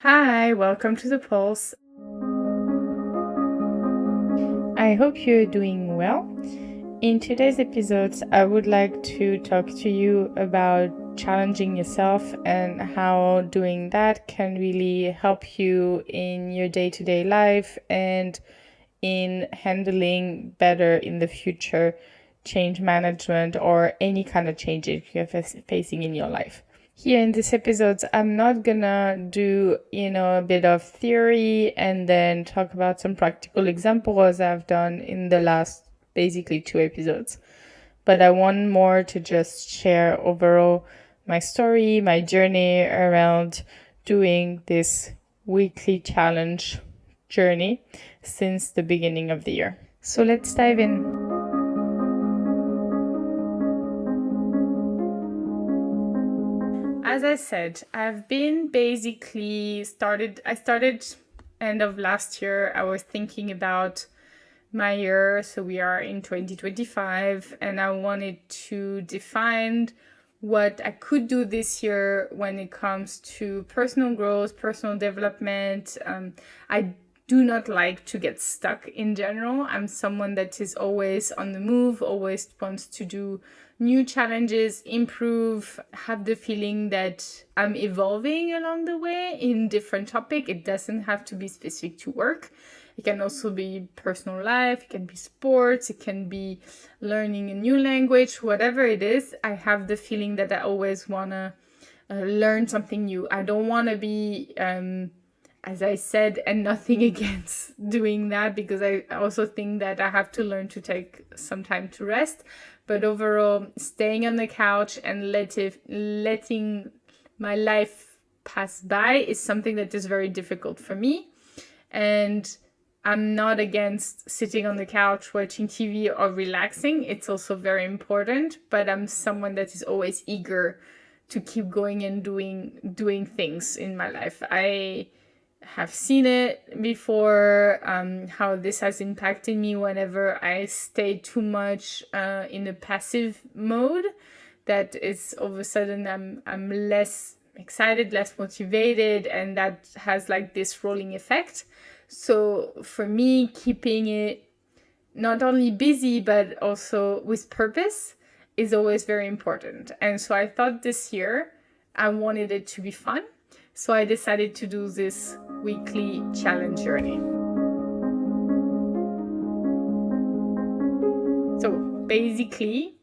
Hi, welcome to the Pulse. I hope you're doing well. In today's episodes, I would like to talk to you about challenging yourself and how doing that can really help you in your day-to-day life and in handling better in the future change management or any kind of changes you're facing in your life. Here in this episode, I'm not gonna do, a bit of theory and then talk about some practical examples as I've done in the last basically 2 episodes. But I want more to just share overall my story, my journey around doing this weekly challenge journey since the beginning of the year. So let's dive in. As I said, I've been basically I started end of last year. I was thinking about my year. So we are in 2025 and I wanted to define what I could do this year when it comes to personal growth, personal development. I do not like to get stuck in general. I'm someone that is always on the move, always wants to do new challenges, improve, have the feeling that I'm evolving along the way in different topic. It doesn't have to be specific to work. It can also be personal life, it can be sports, it can be learning a new language, whatever it is. I have the feeling that I always want to learn something new. I don't want to be, as I said, and nothing against doing that, because I also think that I have to learn to take some time to rest. But overall, staying on the couch and letting my life pass by is something that is very difficult for me. And I'm not against sitting on the couch watching TV or relaxing. It's also very important, but I'm someone that is always eager to keep going and doing things in my life. I have seen it before, how this has impacted me whenever I stay too much in a passive mode. That is all of a sudden I'm less excited, less motivated, and that has like this rolling effect. So for me, keeping it not only busy but also with purpose is always very important. And so I thought this year I wanted it to be fun. So I decided to do this weekly challenge journey. So basically,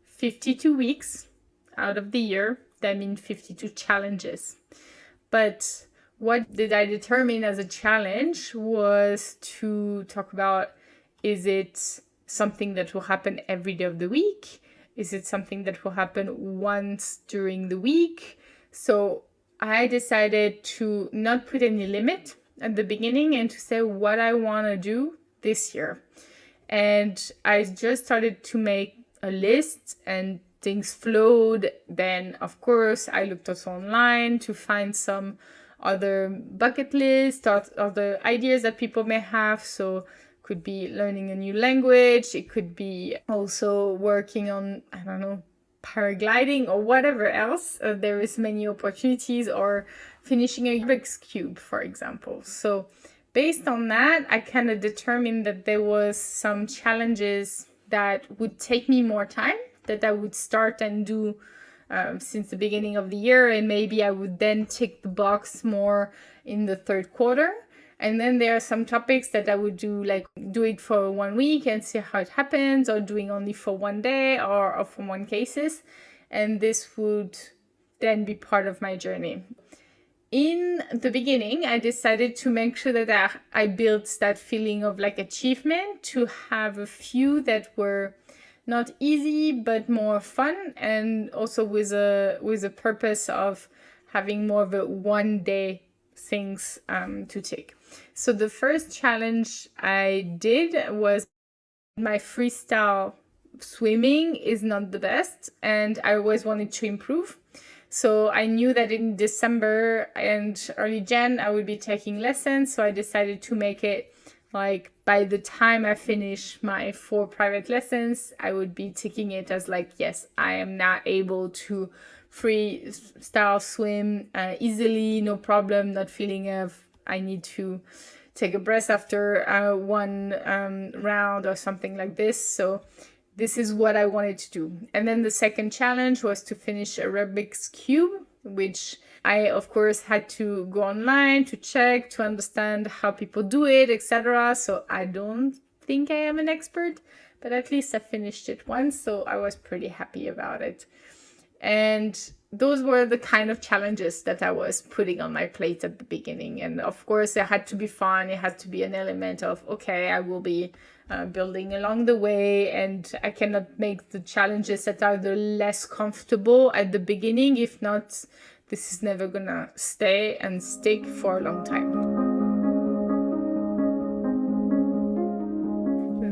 52 weeks out of the year, that means 52 challenges. But what did I determine as a challenge was to talk about, is it something that will happen every day of the week? Is it something that will happen once during the week? So I decided to not put any limit at the beginning and to say what I want to do this year. And I just started to make a list and things flowed. Then, of course, I looked also online to find some other bucket lists or other ideas that people may have. So could be learning a new language. It could be also working on, I don't know, paragliding or whatever else. There is many opportunities, or finishing a Rubik's Cube, for example. So based on that, I kind of determined that there was some challenges that would take me more time, that I would start and do since the beginning of the year, and maybe I would then tick the box more in the third quarter. And then there are some topics that I would do, like do it for 1 week and see how it happens, or doing only for 1 day or for one cases. And this would then be part of my journey. In the beginning, I decided to make sure that I built that feeling of like achievement, to have a few that were not easy but more fun, and also with a purpose of having more of a 1 day things to take. So the first challenge I did was, my freestyle swimming is not the best and I always wanted to improve. So I knew that in December and early Jan I would be taking lessons, so I decided to make it like by the time I finish my 4 private lessons, I would be ticking it as like, yes, I am now able to freestyle swim easily, no problem, not feeling I need to take a breath after one round or something like this. So this is what I wanted to do. And then the second challenge was to finish a Rubik's Cube, which I, of course, had to go online to check, to understand how people do it, etc. So I don't think I am an expert, but at least I finished it once, so I was pretty happy about it. And those were the kind of challenges that I was putting on my plate at the beginning. And of course, it had to be fun. It had to be an element of, okay, I will be building along the way, and I cannot make the challenges that are the less comfortable at the beginning. If not, this is never gonna stay and stick for a long time.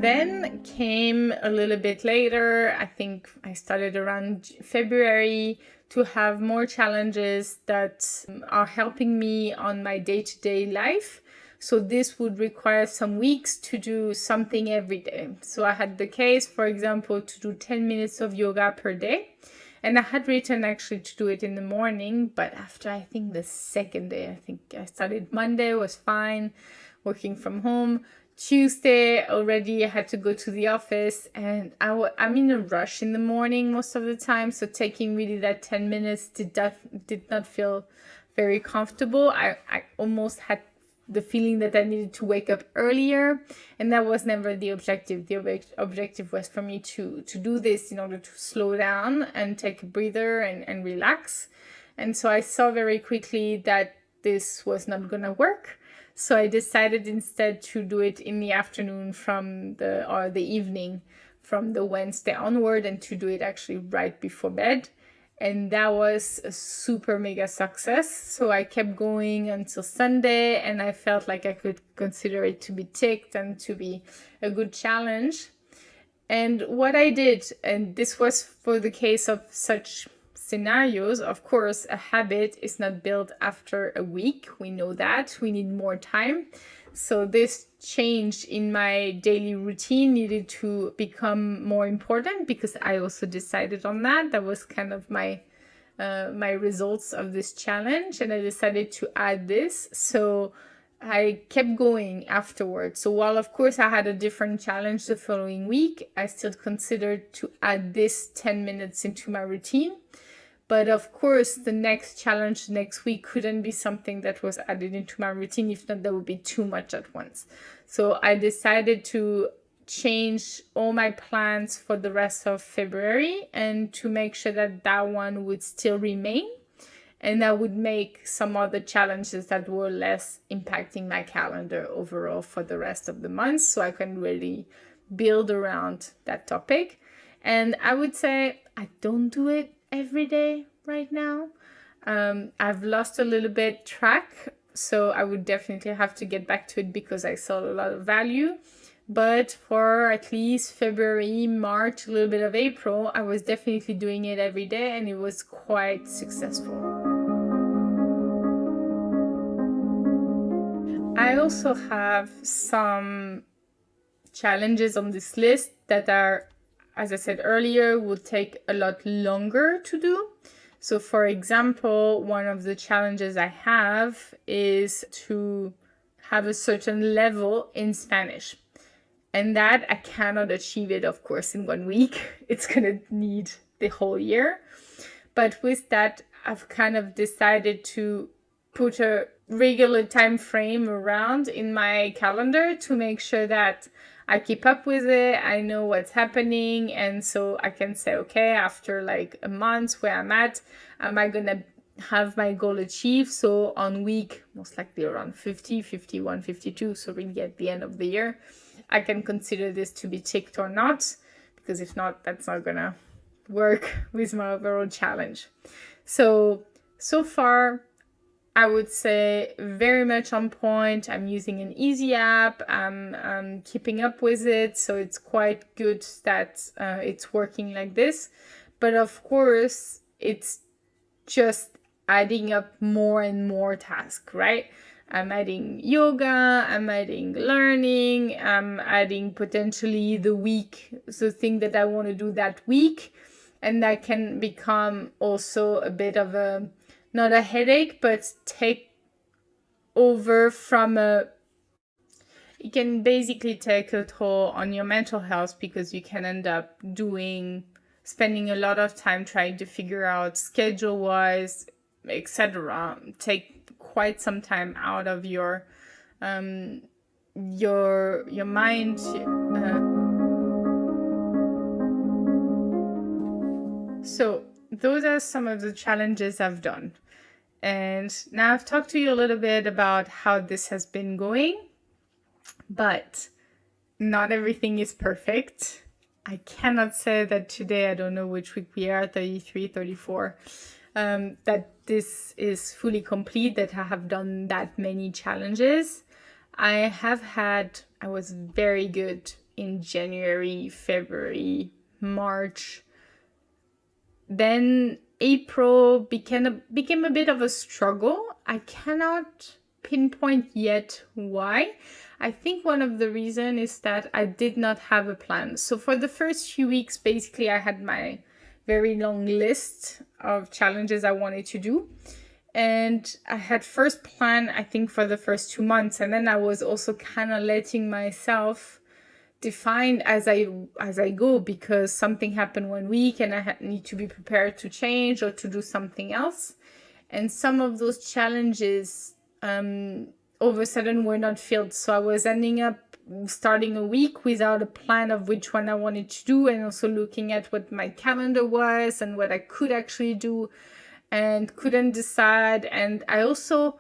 Then came a little bit later, I think I started around February, to have more challenges that are helping me on my day-to-day life. So this would require some weeks to do something every day. So I had the case, for example, to do 10 minutes of yoga per day. And I had written actually to do it in the morning, but after I think the second day, I think I started Monday, was fine, working from home. Tuesday already I had to go to the office, and I'm in a rush in the morning most of the time, so taking really that 10 minutes did not feel very comfortable. I almost had the feeling that I needed to wake up earlier, and that was never the objective. The objective was for me to do this in order to slow down and take a breather and relax. And so I saw very quickly that this was not gonna work. So I decided instead to do it in the afternoon or the evening from the Wednesday onward, and to do it actually right before bed. And that was a super mega success. So I kept going until Sunday, and I felt like I could consider it to be ticked and to be a good challenge. And what I did, and this was for the case of such scenarios, of course, a habit is not built after a week. We know that. We need more time. So this change in my daily routine needed to become more important, because I also decided on that. That was kind of my results of this challenge, and I decided to add this. So I kept going afterwards. So while of course I had a different challenge the following week, I still considered to add this 10 minutes into my routine. But of course, the next challenge next week couldn't be something that was added into my routine. If not, that would be too much at once. So I decided to change all my plans for the rest of February, and to make sure that that one would still remain. And I would make some other challenges that were less impacting my calendar overall for the rest of the month, so I can really build around that topic. And I would say I don't do it every day right now. I've lost a little bit track, so I would definitely have to get back to it, because I saw a lot of value. But for at least February, March, a little bit of April, I was definitely doing it every day, and it was quite successful. I also have some challenges on this list that are, as I said earlier, would take a lot longer to do. So for example, one of the challenges I have is to have a certain level in Spanish. And that I cannot achieve it, of course, in 1 week. It's gonna need the whole year. But with that, I've kind of decided to put a regular time frame around in my calendar to make sure that I keep up with it. I know what's happening. And so I can say, okay, after like a month where I'm at, am I going to have my goal achieved? So on week, most likely around 50, 51, 52. So really at the end of the year, I can consider this to be ticked or not, because if not, that's not going to work with my overall challenge. So far, I would say very much on point. I'm using an easy app. I'm keeping up with it. So it's quite good that it's working like this. But of course, it's just adding up more and more tasks, right? I'm adding yoga, I'm adding learning, I'm adding potentially the week, the thing that I want to do that week. And that can become also a bit of a, not a headache, but take over from a, it can basically take a toll on your mental health, because you can end up spending a lot of time trying to figure out schedule wise, etc. Take quite some time out of your mind. So those are some of the challenges I've done. And now I've talked to you a little bit about how this has been going, but not everything is perfect. I cannot say that today, I don't know which week we are, 33, 34, that this is fully complete, that I have done that many challenges. I was very good in January, February, March. Then April became a bit of a struggle. I cannot pinpoint yet why. I think one of the reasons is that I did not have a plan. So for the first few weeks, basically, I had my very long list of challenges I wanted to do. And I had first planned, I think, for the first 2 months. And then I was also kind of letting myself define as I go, because something happened one week and I need to be prepared to change or to do something else. And some of those challenges all of a sudden were not filled. So I was ending up starting a week without a plan of which one I wanted to do, and also looking at what my calendar was and what I could actually do, and couldn't decide. And I also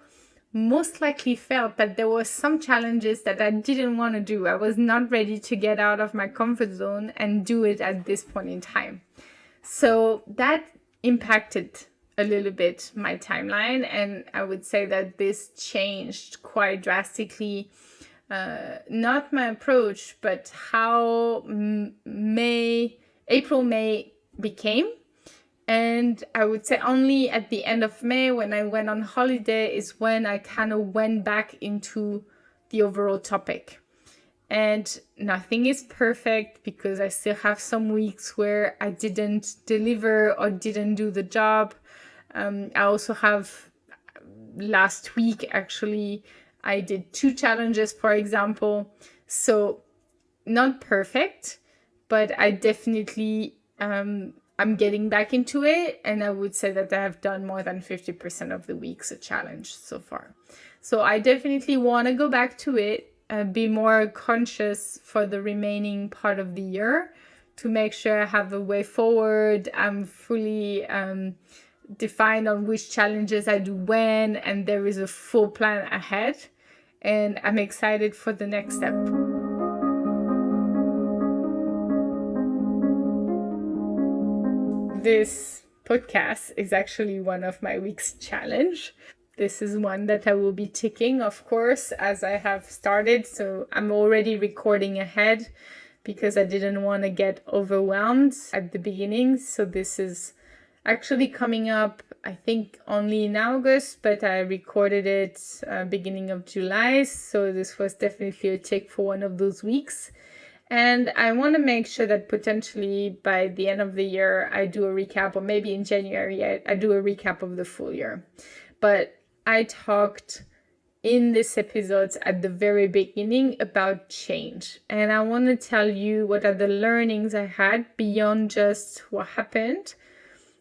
most likely felt that there were some challenges that I didn't want to do. I was not ready to get out of my comfort zone and do it at this point in time. So that impacted a little bit my timeline, and I would say that this changed quite drastically, not my approach, but how April, May became. And I would say only at the end of May, when I went on holiday, is when I kind of went back into the overall topic. And nothing is perfect, because I still have some weeks where I didn't deliver or didn't do the job. I also have, last week, actually, I did 2 challenges, for example. So not perfect, but I definitely, I'm getting back into it, and I would say that I have done more than 50% of the weeks a challenge so far. So I definitely want to go back to it, be more conscious for the remaining part of the year, to make sure I have a way forward. I'm fully defined on which challenges I do when, and there is a full plan ahead, and I'm excited for the next step. This podcast is actually one of my week's challenge. This is one that I will be ticking, of course, as I have started. So I'm already recording ahead, because I didn't want to get overwhelmed at the beginning. So this is actually coming up, I think, only in August, but I recorded it beginning of July. So this was definitely a tick for one of those weeks. And I want to make sure that potentially by the end of the year, I do a recap, or maybe in January, I do a recap of the full year. But I talked in this episode at the very beginning about change. And I want to tell you what are the learnings I had beyond just what happened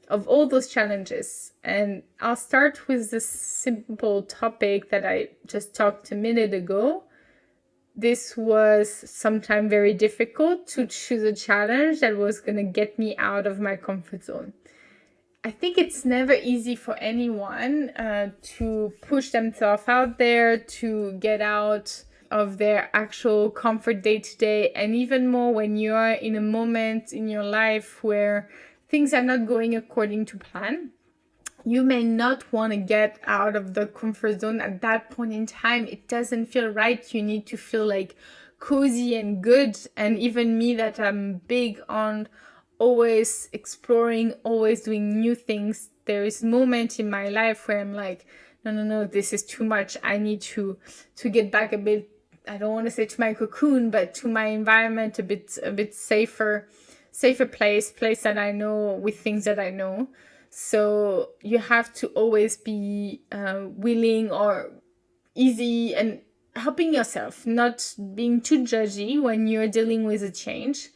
of all those challenges. And I'll start with this simple topic that I just talked a minute ago. This was sometimes very difficult to choose a challenge that was going to get me out of my comfort zone. I think it's never easy for anyone to push themselves out there, to get out of their actual comfort day to day, and even more when you are in a moment in your life where things are not going according to plan. You may not want to get out of the comfort zone at that point in time. It doesn't feel right. You need to feel like cozy and good. And even me, that I'm big on always exploring, always doing new things, there is moment in my life where I'm like, no, this is too much. I need to get back a bit, I don't want to say to my cocoon, but to my environment, a bit safer. safer place that I know with things that I know. So you have to always be willing or easy and helping yourself, not being too judgy when you're dealing with a change.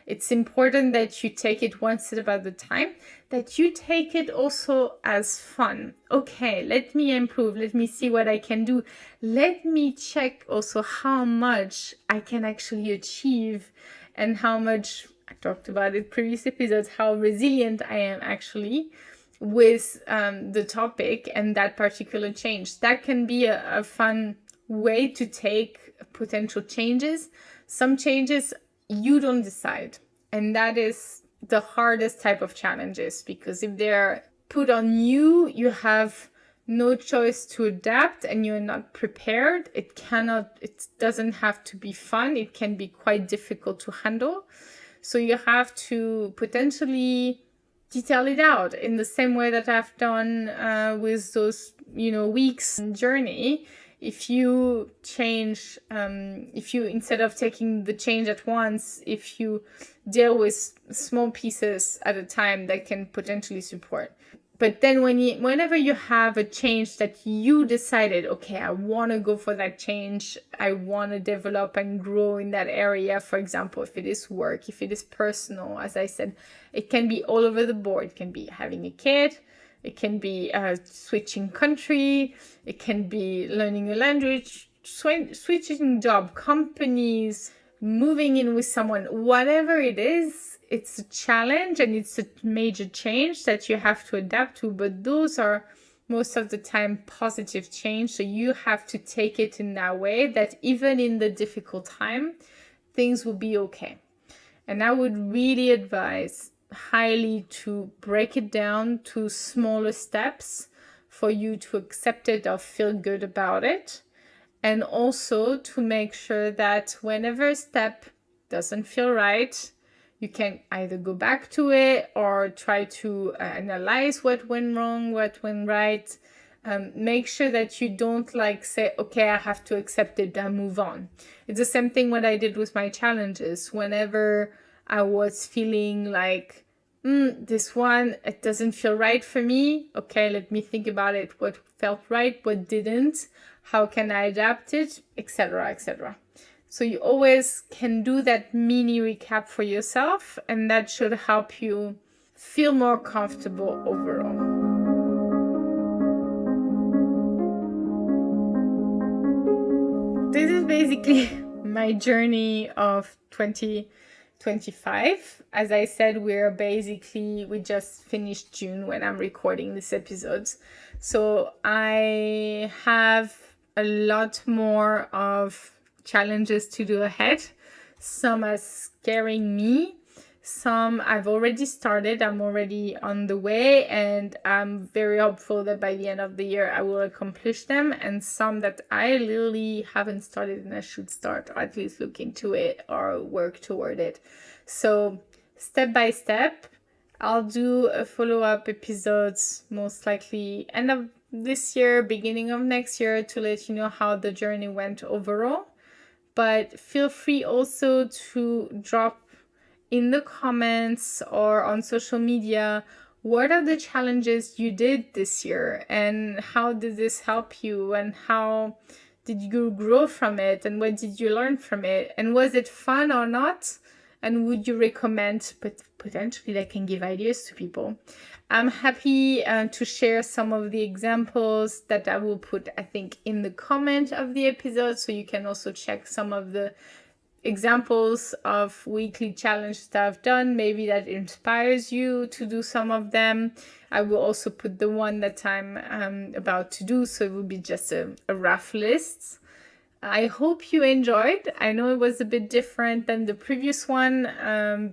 It's important that you take it one step at a time, that you take it also as fun. Okay, let me improve. Let me see what I can do. Let me check also how much I can actually achieve and how much, I talked about it previous episodes, how resilient I am actually with the topic and that particular change. That can be a fun way to take potential changes. Some changes you don't decide, and that is the hardest type of challenges, because if they're put on you, you have no choice to adapt and you're not prepared. It doesn't have to be fun. It can be quite difficult to handle. So you have to potentially detail it out in the same way that I've done with those, weeks journey. If you change, if you, instead of taking the change at once, if you deal with small pieces at a time, that can potentially support. But then whenever you have a change that you decided, okay, I want to go for that change, I want to develop and grow in that area. For example, if it is work, if it is personal, as I said, it can be all over the board. It can be having a kid, it can be switching country, it can be learning a language, switching job, companies, moving in with someone, whatever it is. It's a challenge and it's a major change that you have to adapt to, but those are most of the time positive change. So you have to take it in that way, that even in the difficult time, things will be okay. And I would really advise highly to break it down to smaller steps for you to accept it or feel good about it. And also to make sure that whenever a step doesn't feel right, you can either go back to it or try to analyze what went wrong, what went right. Make sure that you don't say, okay, I have to accept it and move on. It's the same thing what I did with my challenges. Whenever I was feeling like, this one, it doesn't feel right for me. Okay, let me think about it. What felt right, what didn't, how can I adapt it, etc., etc. So you always can do that mini recap for yourself, and that should help you feel more comfortable overall. This is basically my journey of 2025. As I said, we just finished June when I'm recording this episode. So I have a lot more of challenges to do ahead. Some are scaring me. Some I've already started. I'm already on the way, and I'm very hopeful that by the end of the year I will accomplish them. And some that I literally haven't started and I should start, or at least look into it or work toward it. So step by step, I'll do a follow-up episodes most likely end of this year, beginning of next year, to let you know how the journey went overall. But feel free also to drop in the comments or on social media, what are the challenges you did this year and how did this help you and how did you grow from it and what did you learn from it and was it fun or not, and would you recommend, but potentially that can give ideas to people. I'm happy to share some of the examples that I will put, I think, in the comment of the episode, so you can also check some of the examples of weekly challenges that I've done. Maybe that inspires you to do some of them. I will also put the one that I'm about to do, so it will be just a rough list. I hope you enjoyed. I know it was a bit different than the previous one,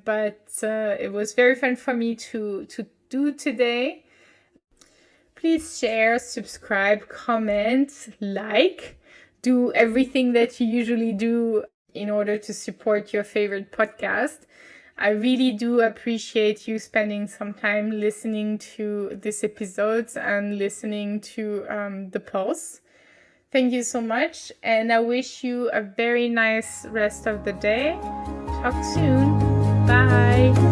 but it was very fun for me to do today. Please share, subscribe, comment, like, do everything that you usually do in order to support your favorite podcast. I really do appreciate you spending some time listening to this episode and listening to the pulse. Thank you so much, and I wish you a very nice rest of the day. Talk soon. Bye.